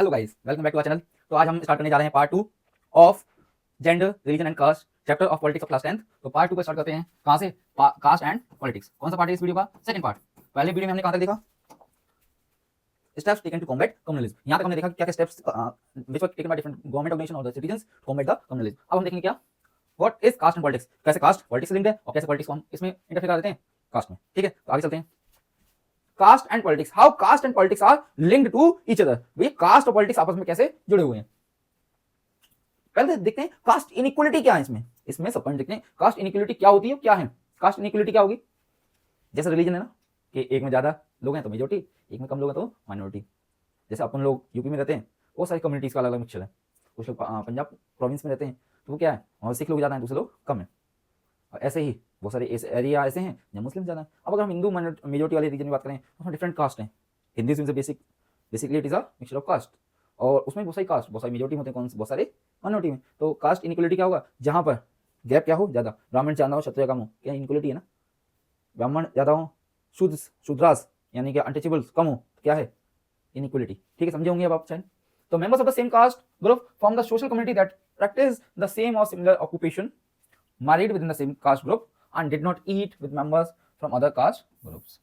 Hello guys, welcome back to our channel. तो आज हम स्टार्ट करने जा रहे हैं part 2 of gender, religion and caste, chapter of politics of class 10th। तो पार्ट 2 को स्टार्ट करते हैं। कहां से? Caste and politics. कौन सा पार्ट है इस वीडियो का? Second part. पहले वीडियो में हमने कहां तक देखा? Steps taken to combat communalism. यहां तक हमने देखा कि क्या क्या steps which were taken by different government organisation और the citizens to combat the communalism. अब हम देखेंगे क्या what is caste and politics, कैसे कास्ट पॉलिटिक्स से लिंक्ड है और कैसे पॉलिटिक्स को हम इसमें इंटरफेयर कर देते हैं कास्ट में। ठीक है, तो आगे चलते हैं। Caste and politics, how caste and politics are linked to each other. भाई कास्ट और पॉलिटिक्स आपस में कैसे जुड़े हुए हैं, पहले देखते हैं कास्ट इनइक्वालिटी क्या है। इसमें सब पॉइंट देखते हैं। कास्ट इनइक्वालिटी क्या होती है, क्या है कास्ट इनइक्वालिटी, क्या होगी? जैसे रिलीजन है ना कि एक में ज्यादा लोग हैं तो मेजोरिटी, एक में कम लोग हैं तो माइनॉरिटी। जैसे अपन लोग यूपी में रहते हैं, बहुत सारी कम्युनिटीज का अलग अलग मिक्सचर है। कुछ लोग पंजाब प्रोविंस में रहते हैं तो वो क्या है, वहाँ सिख लोग ज्यादा हैं, दूसरे लोग कम है। और ऐसे ही बहुत सारे एरिया ऐसे हैं जहाँ मुस्लिम ज्यादा है। अब अगर हम हिंदू मेजोरिटी वाले रीजन की बात करें तो उसमें डिफरेंट कास्ट हैं। हिंदुइज्म से basically it is a mixture of caste, और उसमें बहुत सारी कास्ट, बहुत सारी मेजोरिटी होते हैं, कौन बहुत सारे माइनॉरिटी में। तो कास्ट इनइक्वालिटी क्या होगा? जहाँ पर गैप क्या हो ज्यादा, ब्राह्मण ज्यादा हो, क्षत्रिय कम हो, क्या इनइक्वालिटी है ना। ब्राह्मण ज्यादा हो, शूद्रास यानी कि अनटचेबल्स कम हो, तो क्या है इनइक्वालिटी। ठीक है, समझे होंगे अब आप चाहें तो। Members of the same caste group form the social community that practice the same और similar occupation, married within the same caste group and did not eat with members from other caste groups।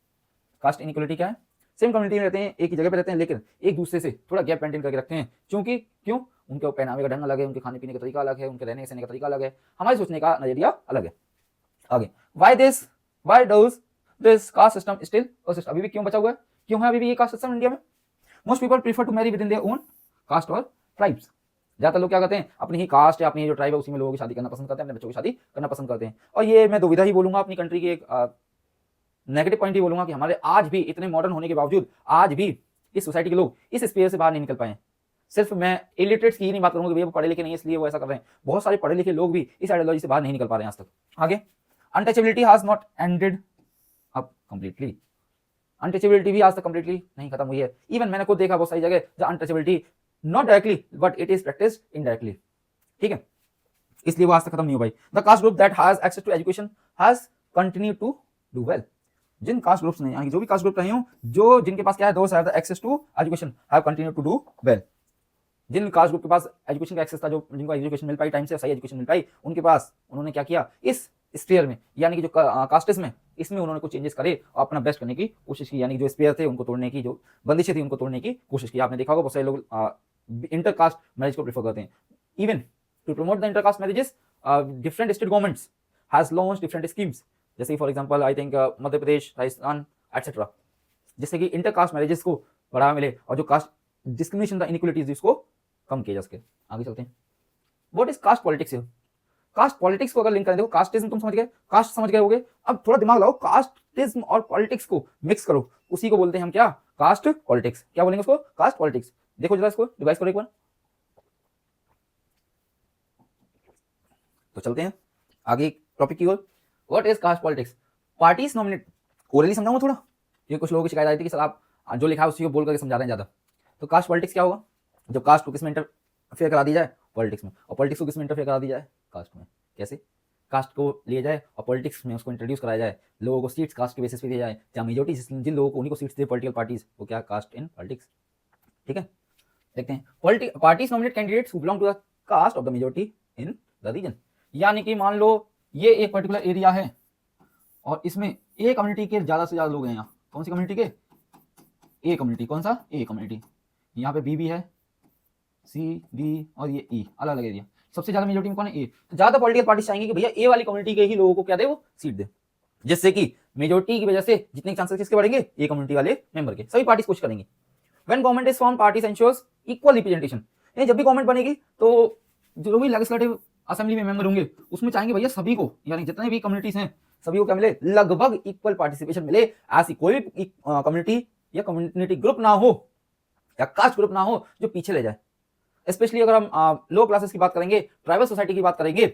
Caste inequality क्या है? Same community में रहते हैं, एक ही जगह पे रहते हैं, लेकिन एक दूसरे से थोड़ा गैप मेंटेन करके रखते हैं। क्यों? उनके पहनावे का ढंग अलग है, उनके खाने पीने का तरीका अलग है, उनके रहने सहने का तरीका अलग है, हमारे सोचने का नजरिया अलग है। आगे, why does this caste system still persist, अभी भी क्यों बचा हुआ है, क्यों है अभी भी ये कास्ट सिस्टम इंडिया में? Most people prefer to marry within their own caste और ट्राइब्स। ज्यादातर लोग क्या करते हैं, अपनी ही कास्ट या अपनी जो ट्राइब है उसी में लोगों की शादी करना पसंद करते हैं, अपने बच्चों की शादी करना पसंद करते हैं। और ये मैं दुविधा ही बोलूंगा, अपनी कंट्री की एक नेगेटिव पॉइंट ही बोलूंगा कि हमारे आज भी इतने मॉडर्न होने के बावजूद आज भी इस सोसाइटी के लोग इस स्पेयर से बाहर नहीं निकल पाए। सिर्फ मैं इलिटरेट्स की ही नहीं बात करूंगा कि भैया वो पढ़े लिखे नहीं इसलिए वो ऐसा कर रहे हैं, बहुत सारे पढ़े लिखे लोग भी इस आइडियोलॉजी से बाहर नहीं निकल पा रहे हैं आज तक। आगे, untouchability has not ended up completely. Untouchability भी आज तक कंप्लीटली नहीं खत्म हुई है। इवन मैंने खुद देखा बहुत सारी जगह जहां untouchability not directly but it is practised indirectly. ठीक है, इसलिए वो आज तक खत्म नहीं हो पाई। The caste group that has access to education has continued to do well. जिन कास्ट ग्रुप्स ने, यानी जो भी कास्ट ग्रुप रहे हो, जो जिनके पास क्या है, those have the access to education have continued to do well. जिन कास्ट ग्रुप के पास एजुकेशन का एक्सेस था, जो जिनको एजुकेशन मिल पाई, टाइम से सही एजुकेशन मिल पाई, उनके पास उन्होंने क्या किया, इस स्फीयर में यानी कि जो कास्टेस में, इसमें उन्होंने कुछ चेंजेस करे और अपना बेस्ट करने की कोशिश की, यानी जो स्फीयर थे उनको तोड़ने की, जो बंदिशें थी उनको तोड़ने की कोशिश की। आपने देखा होगा बहुत सारे लोग इंटरकास्ट मैरिज को प्रेफर करते हैं। Even to promote the intercaste marriages, different state governments has launched different schemes, जैसे for example I think Madhya Pradesh, Rajasthan etcetera, जिससे कि इंटरकास्ट मैरिजेस को बढ़ावा मिले और जो कास्ट डिस्क्रिमिनेशन था, इनइक्वालिटीज, इसको कम किया जा सके। आगे चलते हैं। What is caste politics? Caste politics को अगर लिंक करें, देखो कास्टिज्म तुम समझ गए, कास्ट समझ गए होगे, अब थोड़ा दिमाग लगाओ, कास्टिज्म और पॉलिटिक्स को मिक्स करो, उसी को बोलते हैं हम क्या, कास्ट पॉलिटिक्स। क्या बोलेंगे उसको? Caste politics. देखो जरा इसको रिवाइज करो एक बार। तो चलते हैं आगे टॉपिक की ओर। What is caste politics? Parties nominate, orally समझाऊंगा थोड़ा, क्योंकि कुछ लोगों की शिकायत आई थी कि सर आप जो लिखा है उसी को बोल करके समझा रहे हैं ज्यादा। तो कास्ट पॉलिटिक्स क्या होगा? जब कास्ट को किस में इंटरफेयर करा दी जाए, पॉलिटिक्स में, और पॉलिटिक्स को किस में इंटरफेयर करा दी जाए, कास्ट में। कैसे? कास्ट को लिए जाए और पॉलिटिक्स में उसको इंट्रोड्यूस कराया जाए, लोगों को सीट्स कास्ट के बेसिस पे दिया जाए, जहाँ मेजोरिटी जिन लोगों को उन्हीं को सीट्स दे पॉलिटिकल पार्टीज, वो क्या, कास्ट इन पॉलिटिक्स। ठीक है, देखते हैं। Parties nominate candidates who belong to the caste of the majority in the region. यानी कि मान लो ये एक पर्टिकुलर एरिया है और इसमें ए कम्युनिटी के ज्यादा से ज्यादा लोग हैं। यहाँ कौन सी कम्युनिटी के? A community. कौन सा? A community. यहाँ पे बी भी है, सी, डी और ये ई, अलग अलग एरिया। सबसे ज्यादा मेजोरिटी में कौन है? ए। तो ज्यादा पॉलिटिकल पार्टी चाहेंगे कि भैया ए वाली कम्युनिटी के ही लोगों को क्या दे, वो सीट दे, जिससे कि मेजोरिटी की वजह से जितने चांसेस किसके बढ़ेंगे, ए कम्युनिटी वाले मेंबर के। सभी पार्टीज कोशिश करेंगे। When government is form, parties ensures equal representation. जब भी गवर्नमेंट बनेगी तो जो भी लेजिस्लेटिव असेंबली में मेंबर होंगे उसमें चाहेंगे भैया सभी को, यानी जितने भी कम्युनिटीज हैं सभी को क्या मिले, लगभग इक्वल पार्टिसिपेशन मिले। ऐसी कोई भी कम्युनिटी या कम्युनिटी ग्रुप ना हो या कास्ट ग्रुप ना हो जो पीछे ले जाए। स्पेशली अगर हम लो क्लासेस की बात करेंगे, ट्राइबल सोसाइटी की बात करेंगे,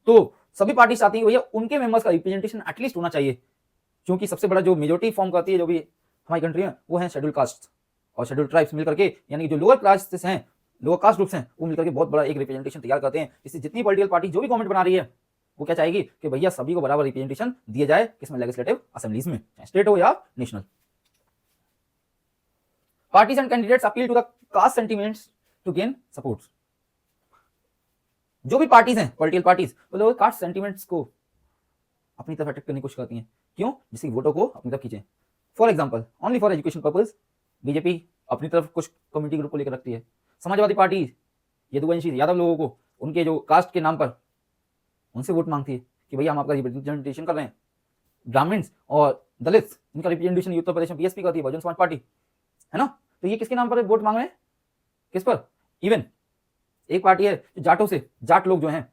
तो सभी पार्टी चाहती है भैया उनके मेंबर्स का रिप्रेजेंटेशन एटलीस्ट होना चाहिए, क्योंकि सबसे बड़ा जो मेजोरिटी फॉर्म करती है जो भी हमारी कंट्री में, वो है शेड्यूल कास्ट और शेड्यूल ट्राइब्स मिलकर के, यानी जो लोअर क्लासेस हैं, लोअर कास्ट ग्रुप्स हैं, वो मिलकर के बहुत बड़ा एक रिप्रेजेंटेशन तैयार करते हैं। इससे जितनी पॉलिटिकल पार्टी जो भी गवर्नमेंट बना रही है वो क्या चाहेगी कि भैया सभी को बराबर रिप्रेजेंटेशन दिया जाए, किसमें, लेजिस्लेटिव असेंबलीज में, स्टेट हो या national. Parties and candidates appeal to the caste sentiments to gain support. जो भी पार्टीज हैं, पॉलिटिकल पार्टीज, वो लोग कास्ट सेंटिमेंट्स को अपनी तरफ अट्रैक्ट करने की कोशिश करती हैं। क्यों? जिससे वोटों को अपनी तरफ खींचे। For example, only for education purpose BJP अपनी तरफ कुछ कम्युनिटी ग्रुप को लेकर रखती है। समाजवादी पार्टी यदुवंशी यादव लोगों को उनके जो कास्ट के नाम पर उनसे वोट मांगती है कि भैया हम आपका रिप्रेजेंटेशन कर रहे हैं। ब्राह्मण्स और दलित इनका रिप्रेजेंटेशन उत्तर प्रदेश में बीएसपी करती है, बहुजन समाज पार्टी, है ना। तो ये किसके नाम पर वोट मांग रहे हैं? किस पर? इवन एक पार्टी है जाटों से, जाट लोग जो हैं,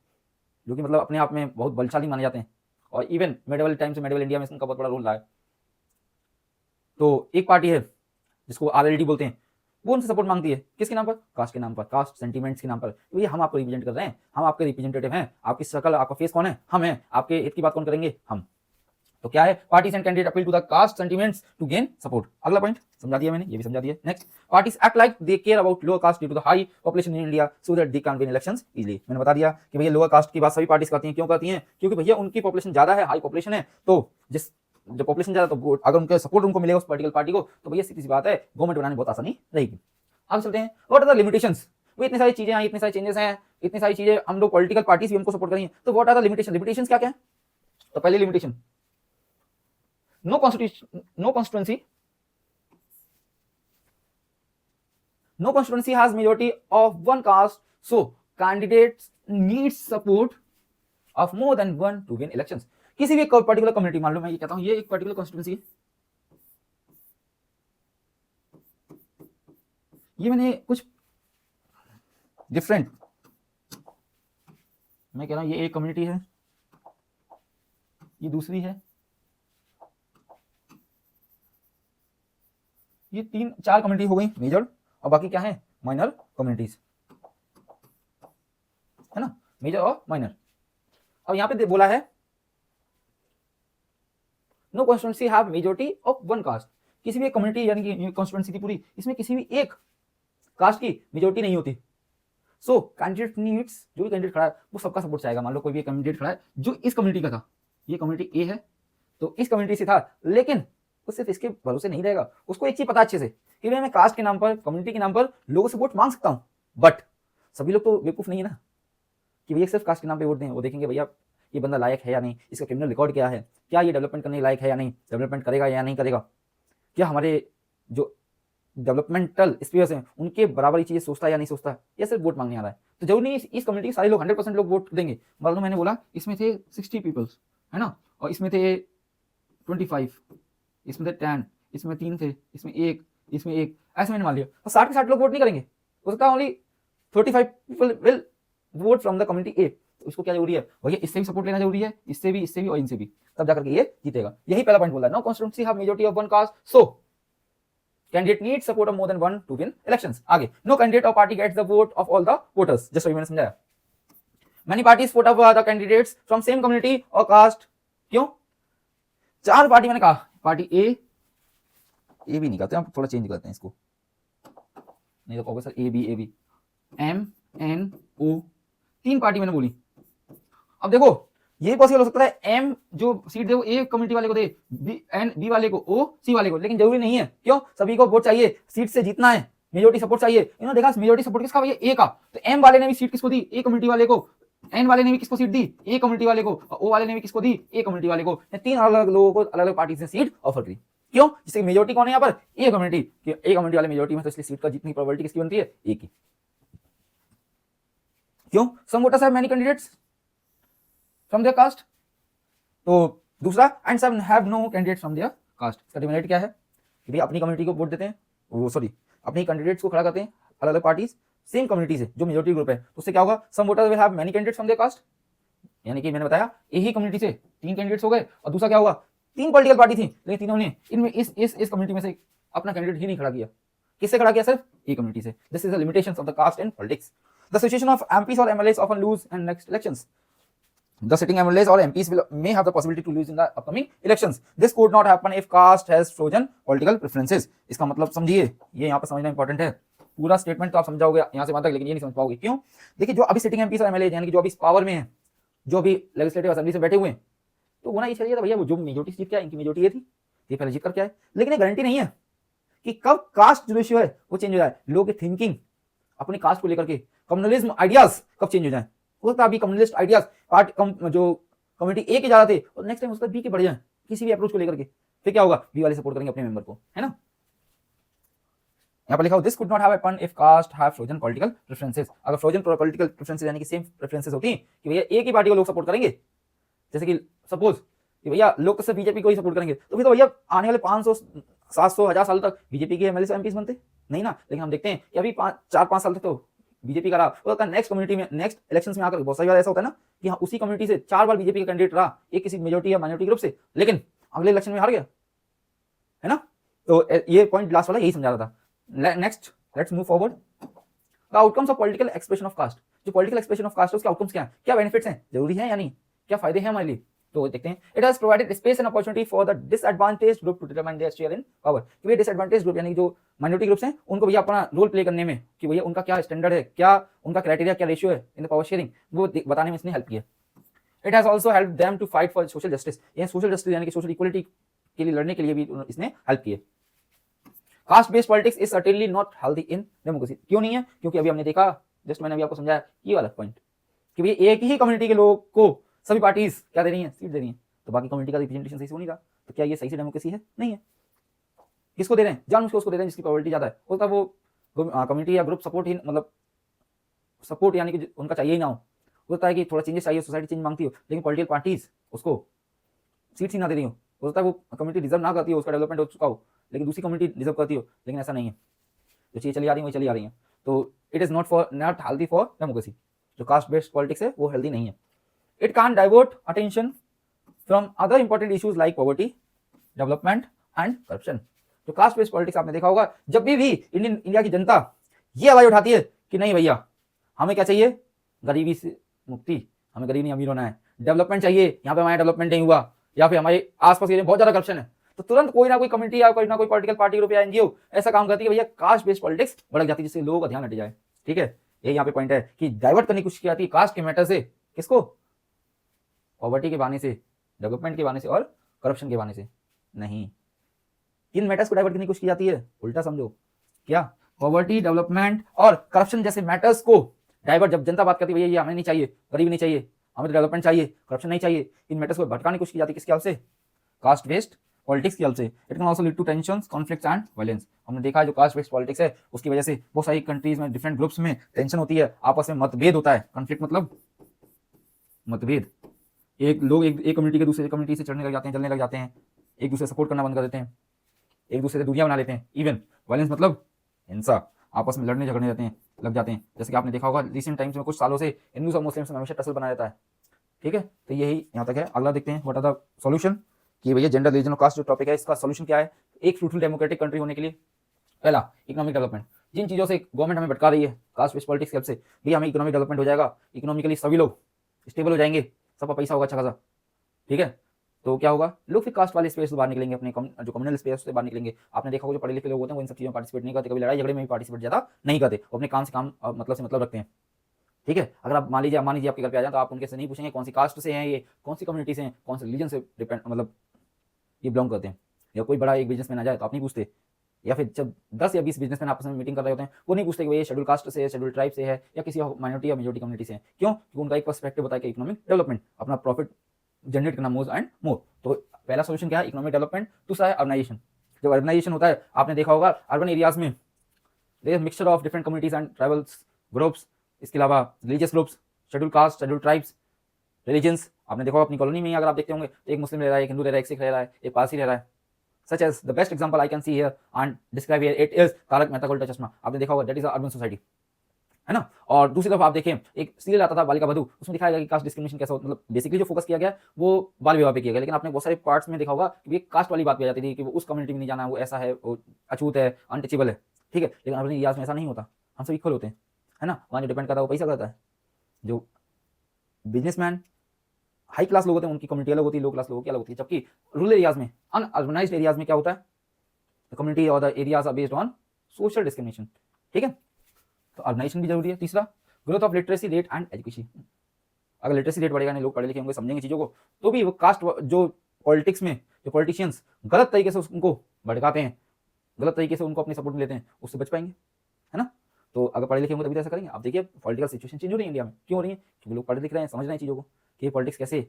जो कि मतलब अपने आप में बहुत बलशाली माने जाते हैं और इवन मेडिवल टाइम से मेडिवल इंडिया में इसका बहुत बड़ा रोल रहा है। तो एक पार्टी है जिसको आरएलडी बोलते हैं, वो उनसे सपोर्ट मांगती है। किसके नाम पर? कास्ट के नाम पर, कास्ट सेंटीमेंट्स के नाम पर। भैया हम आपको रिप्रेजेंट कर रहे हैं, हम आपके रिप्रेजेंटेटिव हैं, आपकी शक्ल, आपका फेस कौन है? हम हैं। आपके हित की बात कौन करेंगे? हम। तो क्या है? Parties and candidate appeal to the caste sentiments to gain support. अगला पॉइंट समझा दिया मैंने, ये भी समझा दिया। Next, parties act like they care about lower caste due to the high population in India so that they can win elections easily. मैंने बता दिया कि भैया लोअर कास्ट की बात सभी पार्टीज करती हैं। क्यों करती हैं? क्योंकि भैया उनकी पॉपुलेशन ज्यादा है, हाई पॉपुलेशन है, तो जिस जब पॉपुलेशन ज्यादा, तो अगर उनका सपोर्ट उनको मिलेगा उस पॉलिटिकल पार्टी को, तो भैया सीधी सी बात है, गवर्नमेंट बनाने में बहुत आसानी रहेगी। आगे चलते हैं। What are the limitations? वो इतनी सारी चीजें हैं, इतने सारे चेंजेस हैं, इतनी सारी चीजें, हम लोग पॉलिटिकल पार्टीज भी हमको सपोर्ट करेंगे, तो what are the limitation? Limitations क्या क्या है? तो पहली limitation, no constituency has majority of one caste, so candidates need support of more than one to win elections। किसी भी पर्टिकुलर कम्युनिटी, मान लो मैं ये कहता हूं ये एक पर्टिकुलर कॉन्स्टिट्यूंसी है, ये मैंने कुछ डिफरेंट, मैं कह रहा हूं ये एक कम्युनिटी है, ये दूसरी है, ये 3-4 कम्युनिटी हो गई मेजर, और बाकी क्या है? माइनर कम्युनिटीज, है ना, मेजर और माइनर। अब यहां पे बोला है no constituency have majority of one caste. किसी भी एक कम्युनिटी यानी कि कॉन्स्टिट्यूंसी थी पूरी, इसमें किसी भी एक कास्ट की मेजॉरिटी नहीं होती। सो कैंडिडेट नीड्स, जो भी कैंडिडेट खड़ा है वो सबका सपोर्ट चाहेगा। मान लो कोई भी एक कैंडिडेट खड़ा है जो इस कम्युनिटी का था, ये कम्युनिटी ए है, तो इस कम्युनिटी से था, लेकिन वो सिर्फ इसके भरोसे नहीं रहेगा, उसको एक चीज पता अच्छे से कि मैं कास्ट के नाम पर, कम्युनिटी के नाम पर लोगों से वोट मांग सकता हूं। बट सभी लोग तो बेवकूफ नहीं है ना कि भैया सिर्फ कास्ट के नाम पे वोट दें। वो देखेंगे भैया ये बंदा लायक है या नहीं, इसका क्रिमिनल रिकॉर्ड क्या है, क्या ये डेवलपमेंट करने लायक है या नहीं, डेवलपमेंट करेगा या नहीं करेगा, क्या हमारे जो डेवलपमेंटल स्पीयर्स हैं उनके बराबर ही चीजें सोचता है या नहीं सोचता है, या सिर्फ वोट मांगने आ रहा है। तो जरूरी नहीं इस कम्युनिटी के सारे लोग 100% लोग वोट देंगे। मान लो मैंने बोला इसमें थे 60 पीपल्स, है ना, और इसमें थे 25, इसमें थे 10, इसमें 3 थे, इसमें 1, इसमें 1, ऐसे मैंने मान लिया, तो 60 के 60 लोग वोट नहीं करेंगे। हो सकता है only 35 people will vote from the community A. तो इसको क्या जरूरी है भैया? इससे भी सपोर्ट लेना जरूरी है, इससे भी और इनसे भी, तब जाकर के ये जीतेगा। यही पहला पॉइंट बोला है, no constituency have majority of one caste, so candidate need support of more than one to win elections. आगे, नो कैंडिडेट और party gets the vote of all the voters. Just अभी मैंने समझाया। Many parties put up the candidates from same community और caste. क्यों? 4 party मैंने कहा, party ए भी नहीं कहते, हम थोड़ा चेंज करते हैं इसको, नहीं तो कहोगे sir A B, M N O, 3 party मैंने बोली। अब देखो ये पॉसिबल हो सकता है एम जो सीट दे वो ए कम्युनिटी वाले को दे, बी वाले को, ओ सी वाले को, लेकिन जरूरी नहीं है। क्यों? सभी को वोट चाहिए, सीट से जीतना है, मेजोरिटी सपोर्ट चाहिए। इन्होंने देखा मेजोरिटी सपोर्ट किसका भैया? ए का, तो एम वाले ने भी सीट किसको दी? ए कम्युनिटी वाले को। एन वाले ने भी किसको सीट दी? ए कम्युनिटी वाले को। ओ वाले ने भी किसको दी? ए कम्युनिटी वाले को। 3 अलग अलग लोगों को अलग अलग पार्टी से सीट ऑफर करी। क्यों? जिससे मेजोरिटी कौन है यहाँ पर? A community. ए कम्युनिटी वाले मेजोरिटी में, तो इसलिए सीट का जितनी प्रोबेबिलिटी किसकी बनती है? ए की। क्यों? Some voters have many candidates from their caste. तो दूसरा, and some have no candidates from their caste. इसका डिमेरिट क्या है कि भाई अपनी कम्युनिटी को वोट देते हैं, वो सॉरी अपनी कैंडिडेट्स को खड़ा करते हैं अलग अलग पार्टीज सेम कम्युनिटी से जो मेजोरिटी ग्रुप है, तो उससे क्या होगा? Some voters will have many candidates from their caste, यानी कि मैंने बताया एक ही कम्युनिटी से 3 कैंडिडेट्स हो गए। और दूसरा क्या होगा? 3 पॉलिटिकल पार्टी थी, लेकिन तीनों ने इनमें इस कम्युनिटी में से अपना कैंडिडेट ही नहीं खड़ा किया। किससे खड़ा किया? सिर्फ ए कम्युनिटी से। This is the limitations of the caste in politics. The situation of MPs और MLAs often lose in next elections. The sitting MLAs or MPs may have the possibility to lose in the upcoming elections. This could not happen if caste has frozen political preferences. इसका मतलब समझिए, ये यहाँ पर समझना important है। पूरा statement तो आप समझाओगे यहाँ से वहां तक, लेकिन ये नहीं समझ पाओगे। क्यों? देखिए जो अभी सिटिंग एमपीस और एमएलए यानी कि जो अभी पावर में है, जो अभी लेजिस्लेटिव असेंबली से बैठे हुए हैं, तो होना ये चाहिए था भैया वो जो मेजोरिटी जीत क्या है, इनकी मेजोरिटी ये थी, ये पहले जीत कर क्या है, लेकिन ये गारंटी नहीं है कि कब कास्ट जो रेशियो है वो चेंज हो जाए, लोगों की थिंकिंग अपनी कास्ट को लेकर के, कम्युनलिज्म आइडियाज कब चेंज हो जाए। हो सकता है अभी कम्युनिस्ट आइडियाज जो कम्युनिटी ए के ज्यादा थे और नेक्स्ट टाइम हो सकता है बी के बढ़ जाए किसी भी अप्रोच को लेकर के, फिर क्या होगा, बी वाले सपोर्ट करेंगे अपने मेंबर को, है ना। यहाँ पर लिखा हो this could not have happened if cast have frozen political preferences. अगर फ्रोजन पॉलिटिकल प्रेफरेंसेस यानी कि सेम प्रेफरेंसेस होती कि भैया ए की पार्टी को लोग सपोर्ट करेंगे, जैसे कि सपोज कि भैया लोग तो सिर्फ बीजेपी को ही सपोर्ट करेंगे, तो फिर तो भैया आने वाले 500 700 1000 साल तक बीजेपी के एमएलए एमपीज बनते नहीं ना। लेकिन हम देखते हैं कि अभी 4-5 साल तक तो बीजेपी का रहा, और नेक्स्ट कम्युनिटी में नेक्स्ट इलेक्शंस में आकर बहुत सारी बार ऐसा होता है ना कि हाँ उसी कम्युनिटी से 4 बार बीजेपी का कैंडिडेट रहा, एक किसी मेजोरिटी या माइनॉरिटी ग्रुप से, लेकिन अगले इलेक्शन में हार गया, है ना। तो ये पॉइंट लास्ट वाला यही समझा रहा था। Next let's move forward. The outcomes of political expression of caste. जो पॉलिटिकल एक्सप्रेशन ऑफ कास्ट है उसके आउटकम्स क्या है, क्या बेनिफिट्स हैं, जरूरी है या नहीं, क्या फायदे हैं हमारे लिए, तो देखते हैं। It has provided space and opportunity for the disadvantaged group to determine their share in power. कि भैया डिसएडवांटेज ग्रुप यानी जो माइनॉरिटी ग्रुप्स हैं उनको भैया अपना रोल प्ले करने में, कि भैया उनका क्या स्टैंडर्ड है, क्या उनका क्राइटेरिया, क्या रेशियो है इन द पावर शेयरिंग, वो बताने में इसने हेल्प किया। It has also help them to fight for social justice. ये सोशल जस्टिस यानी कि सोशल इक्वलिटी के लिए लड़ने के लिए भी इसने हेल्प किया। Cast based politics is certainly not healthy in democracy. क्यों नहीं है, क्योंकि अभी हमने देखा, जस्ट मैंने अभी आपको समझाया ये वाला पॉइंट कि भैया एक ही कम्युनिटी के लोगों को सभी पार्टीज क्या दे रही हैं, सीट दे रही हैं, तो बाकी कम्युनिटी का रिप्रेजेंटेशन सही से हो नहीं रहा, तो क्या ये सही से डेमोक्रेसी है, नहीं है। किसको दे रहे हैं, जानबूझ के उसको दे रहे हैं जिसकी प्रोबेबिलिटी ज्यादा है, होता वो कम्युनिटी या ग्रुप सपोर्ट ही, मतलब सपोर्ट यानी कि उनका चाहिए ही ना हो, होता है कि थोड़ा चेंजेस चाहिए, सोसाइटी चेंज मांगती हो, लेकिन पॉलिटिकल पार्टीज उसको सीट्स ही ना दे रही हो, होता है वो कम्युनिटी डिजर्व ना करती हो, उसका डेवलपमेंट हो चुका हो, लेकिन दूसरी कम्युनिटी डिजर्व करती हो, लेकिन ऐसा नहीं है, जो चीज़ें चली आ रही है वही चली आ रही है। तो it is not healthy for democracy. जो कास्ट बेस्ड पॉलिटिक्स है वो हेल्दी नहीं है। It can divert attention from other important issues like poverty, development and corruption. जो कास्ट बेस्ड पॉलिटिक्स आपने देखा होगा, जब भी इंडिया की जनता ये आवाज उठाती है कि नहीं भैया हमें क्या चाहिए, गरीबी से मुक्ति, हमें गरीब नहीं अमीर होना है, डेवलपमेंट चाहिए, यहाँ पे हमारा डेवलपमेंट नहीं हुआ, या फिर हमारे आसपास एरिया में बहुत ज्यादा करप्शन है, तो तुरंत कोई ना कोई कमेटी या कोई ना कोई पॉलिटिकल पार्टी ग्रुप या एनजीओ ऐसा काम करती है भैया कास्ट बेस्ड पॉलिटिक्स भड़क जाती है, जिससे लोगों का ध्यान हट जाए। ठीक है, ये यहाँ पे पॉइंट है कि डाइवर्ट करने की कोशिश की जाती है कास्ट के मैटर से, किसको, पॉवर्टी के बहाने से, डेवलपमेंट के बहाने से और करप्शन के बहाने से नहीं। किन मैटर्स को डाइवर्ट करने की कोशिश की जाती है, उल्टा समझो, क्या पॉवर्टी, डेवलपमेंट और करप्शन जैसे मैटर्स को डाइवर्ट, जब जनता बात करती है भैया ये हमें नहीं चाहिए, गरीबी नहीं चाहिए, हमें तो डेवलपमेंट चाहिए, करप्शन नहीं चाहिए, इन मैटर्स को भटकाने की कोशिश की जाती है, किसके हेल्प से, कास्ट बेस्ड पॉलिटिक्स की हेल्प से। It can also lead to tensions, conflicts and violence. हमने देखा है जो कास्ट बेस्ड पॉलिटिक्स है उसकी वजह से बहुत सारी कंट्रीज में डिफरेंट ग्रुप्स में टेंशन होती है, आपस में मतभेद होता है, कॉन्फ्लिक्ट मतलब मतभेद, एक लोग एक कम्युनिटी के दूसरे कम्युनिटी से चढ़ने लग जाते हैं, जलने लग जाते हैं, एक दूसरे सपोर्ट करना बंद कर देते हैं, एक दूसरे से दूरियां बना लेते हैं। इवन वायलेंस मतलब हिंसा, आपस में लड़ने झगड़ने लग जाते हैं। जैसे कि आपने देखा होगा रिसेंट टाइम्स में कुछ सालों से हिंदूज और मुस्लिम्स में हमेशा टसल बना रहता है। ठीक है, तो यही यहाँ तक है। अगला देखते हैं व्हाट आर द सॉल्यूशन, कि भैया जेंडर, रिलीजन और कास्ट जो टॉपिक है इसका सॉल्यूशन क्या है एक फ्रूटफुल डेमोक्रेटिक कंट्री होने के लिए। पहला, इकोनॉमिक डेवलपमेंट। जिन चीज़ों से गवर्नमेंट हमें भटका रही है कास्ट बेस्ड पॉलिटिक्स की हेल्प से, भैया हमें इकोनॉमिक डेवलपमेंट हो जाएगा, इकोनॉमिकली सभी लोग स्टेबल हो जाएंगे, सबका पैसा होगा अच्छा खासा। ठीक है, तो क्या होगा, लोग फिर कास्ट वाले स्पेस से बाहर निकलेंगे, अपने जो कम्युनल स्पेस से बाहर निकलेंगे। आपने देखा होगा जो पढ़े लिखे लोग होते हैं वो इन सब चीज़ों में पार्टिसिपेट नहीं करते, कभी लड़ाई झगड़े में भी पार्टिसिपेट ज़्यादा नहीं करते, वो अपने काम से काम मतलब से मतलब रखते हैं। ठीक है, अगर आप मान लीजिए आपके घर पे आ जाए तो आप उनके से नहीं पूछेंगे कौन सी कास्ट से हैं ये, कौन सी कम्युनिटी से हैं, कौन से रिलीजन से डिपेंड मतलब ये बिलोंग करते हैं। या कोई बड़ा एक बिजनेसमैन आ जाए तो आप नहीं पूछते, या फिर जब 10 या 20 बिजनेसमैन आपस में मीटिंग कर रहे होते हैं वो नहीं पूछते कि ये शेड्यूल कास्ट से है, शेड्यूल ट्राइब से है, या किसी माइनॉरिटी या मेजॉरिटी कम्युनिटी से है। क्यों, क्योंकि उनका एक पर्सपेक्टिव बताया कि इकोनॉमिक डेवलपमेंट, अपना प्रॉफिट जनरेट करना मोर एंड मोर। तो पहला सोल्यूशन क्या है, इकोनॉमिक डेवलपमेंट। दूसरा है अर्बनाइजेशन। जब अर्बनाइजेशन होता है, आपने देखा होगा अर्बन एरियाज में there is mixture of different communities and tribals groups, इसके अलावा religious groups, schedule caste, schedule tribes, religions. आपने देखा अपनी कॉलोनी में अगर आप देखते होंगे तो एक मुस्लिम रह रहा है, एक हिंदू रह रहा है, एक सिख रह रहा है, एक पारसी रह रहा है। Such as the best example I can see here and describe here, it is Taarak Mehta Ka Ooltah चश्मा। आपने देखा होगा, दैट इज अर्बन सोसाइटी, है ना। और दूसरी तरफ आप देखें एक सीरियल आता था बालिका बधू, उसमें दिखाया गया कि कास्ट डिस्क्रिमिनेशन कैसा होता, मतलब बेसिकली जो फोकस किया गया वो बाल विवाह पे किया गया, लेकिन आपने बहुत सारे पार्ट्स में देखा होगा कि कास्ट वाली बात की जाती थी कि वो उस कम्युनिटी में नहीं जाना, वो ऐसा है, वो अछूत है, अनटचेबल है। ठीक है, लेकिन अर्बन एरियाज में ऐसा नहीं होता, हम सब इक्वल होते हैं, है ना। वहाँ जो डिपेंड करता है वो पैसा करता है। जो बिजनेसमैन हाई क्लास लोग होते हैं उनकी कम्युनिटी अलग होती है, लो क्लास लोगों की अलग होती है। जबकि रूरल एरियाज में, अनअर्बनाइज्ड एरियाज में क्या होता है, द कम्युनिटी और the areas are based on social discrimination. ठीक है, तो अर्बनाइजेशन भी जरूरी है। तीसरा, growth of literacy rate and education. अगर लिटरेसी रेट बढ़ेगा, नहीं लोग पढ़े लिखे होंगे, समझेंगे चीज़ों को, तो भी वो कास्ट जो पॉलिटिक्स में जो पॉलिटिशियंस गलत तरीके से उनको भड़काते हैं, गलत तरीके से उनको अपनी सपोर्ट में लेते हैं, उससे बच पाएंगे, है ना। तो अगर पढ़े लिखे होंगे तभी तो ऐसा करेंगे। आप देखिए पॉलिटिकल सिचुएशन चेंज हो रही है इंडिया में, क्यों हो रही है? क्योंकि लोग पढ़ लिख रहे हैं, समझ रहे हैं चीज़ों को कि पॉलिटिक्स कैसे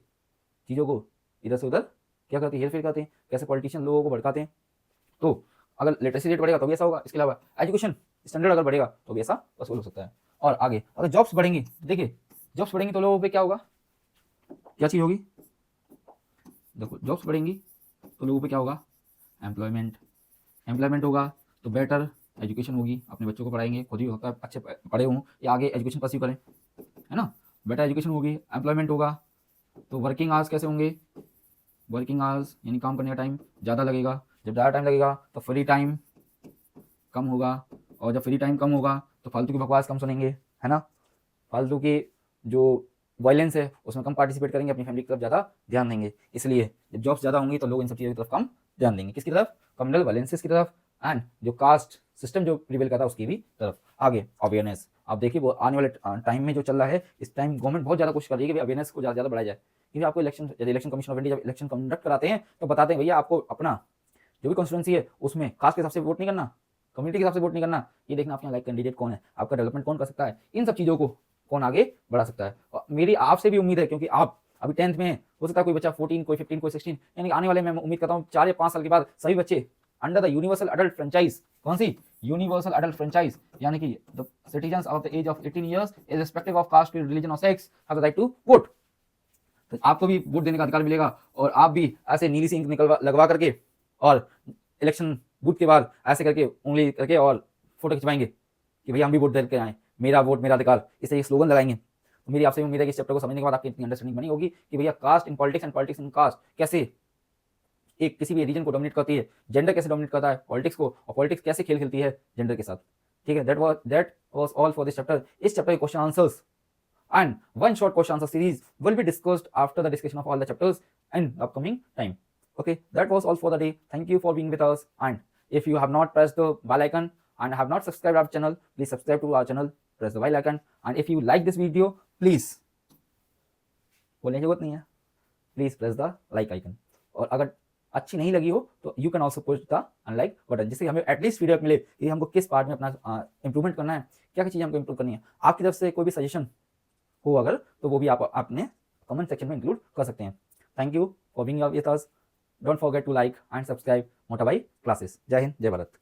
चीज़ों को इधर से उधर क्या करती है, हेर फेर करते हैं, कैसे पॉलिटिशियन लोगों को भड़काते हैं। तो अगर लिटरेसी रेट बढ़ेगा तो भी ऐसा होगा, इसके अलावा एजुकेशन स्टैंडर्ड अगर बढ़ेगा तो भी ऐसा पॉसिबल हो सकता है। और आगे अगर जॉब्स बढ़ेंगी, देखिए जॉब्स बढ़ेंगी तो लोगों पे क्या होगा, क्या चीज़ होगी, देखो जॉब्स बढ़ेंगी तो लोगों पे क्या होगा, एम्प्लॉयमेंट होगा तो बेटर एजुकेशन होगी, अपने बच्चों को पढ़ाएंगे, खुद ही होता है अच्छे पढ़े हों या आगे एजुकेशन परस्यू करें, है ना। बेटर एजुकेशन होगी, एम्प्लॉयमेंट होगा, तो वर्किंग आवर्स कैसे होंगे, वर्किंग आवर्स यानी काम करने का टाइम ज़्यादा लगेगा, जब ज़्यादा टाइम लगेगा तो फ्री टाइम कम होगा, और जब फ्री टाइम कम होगा तो फालतू की बकवास कम सुनेंगे, है ना। फालतू की जो वायलेंस है उसमें कम पार्टिसिपेट करेंगे, अपनी फैमिली की तरफ ज़्यादा ध्यान देंगे। इसलिए जब जॉब्स ज़्यादा होंगी तो लोग इन सब चीज़ों की तरफ कम ध्यान देंगे, किसकी तरफ, कम्युनल वायलेंसेस की तरफ, एंड जो कास्ट सिस्टम जो प्रिवेल करता है उसकी भी तरफ। आगे अवेयरनेस, आप देखिए वो आने वाले टाइम में जो चल रहा है, इस टाइम गवर्नमेंट बहुत ज़्यादा कोशिश कर रही है कि अवेयरनेस को ज़्यादा बढ़ाया जाए। क्योंकि आपको इलेक्शन कमीशन ऑफ इंडिया जब इलेक्शन कंडक्ट कराते हैं तो बताते हैं भैया आपको अपना जो भी कॉन्स्टिट्यूंसी है उसमें कास्ट के हिसाब से वोट नहीं करना, कम्युनिटी के हिसाब से वोट नहीं करना, ये देखना आपके लाइक कैंडिडेट कौन है, आपका डेवलपमेंट कौन कर सकता है, इन सब चीज़ों को कौन आगे बढ़ा सकता है। और मेरी आपसे भी उम्मीद है, क्योंकि आप अभी 10th में हैं, हो सकता है कोई बच्चा 14, कोई 15, कोई 16, यानी आने वाले मैं उम्मीद करता हूँ 4 या 5 साल के बाद सभी बच्चे under the universal adult franchise, कौन सी, यूनिवर्सल अडल्ट फ्रेंचाइज, यानी कि the citizens of the age of 18 years irrespective of caste, religion और sex have the right to vote. तो आपको भी वोट देने का अधिकार मिलेगा, और आप भी ऐसे नीली सी इंक लगवा करके और इलेक्शन बूथ के बाद ऐसे करके उंगली करके और फोटो खिंचवाएंगे कि भैया हम भी वोट दे के आए, मेरा वोट मेरा अधिकार, इसे एक स्लोगन लगाएंगे। तो मेरी आपसे उम्मीद है कि इस चैप्टर को समझने के बाद आपकी इतनी अंडरस्टैंडिंग बनी होगी कि भैया caste in politics and politics in caste कैसे एक किसी भी रीजन को डोमिनेट करती है, जेंडर कैसे डोमिनेट करता है पॉलिटिक्स को, और पॉलिटिक्स कैसे खेल खेलती है जेंडर के साथ। ठीक है, that was all for this chapter. इस चैप्टर के question answers and one short question answer series will be discussed after the discussion of all the chapters in the upcoming time. Okay, that was all for the day. Thank you for being with us, and if you have not pressed the bell icon and have not subscribed our channel, please subscribe to our channel, press the bell icon, and if you like this video, please बोलने की जरूरत नहीं है, please press the like icon. और अगर अच्छी नहीं लगी हो तो you can also push the unlike button, जिससे हमें एटलीस्ट फीडबैक मिले कि हमको किस पार्ट में अपना इंप्रूवमेंट करना है, क्या क्या चीज़ हमको इंप्रूव करनी है। आपकी तरफ से कोई भी सजेशन हो अगर तो वो भी आप अपने कमेंट सेक्शन में इंक्लूड कर सकते हैं। Thank you for being with us. Don't forget to like and subscribe Mota Bhai classes. जय हिंद, जय भारत।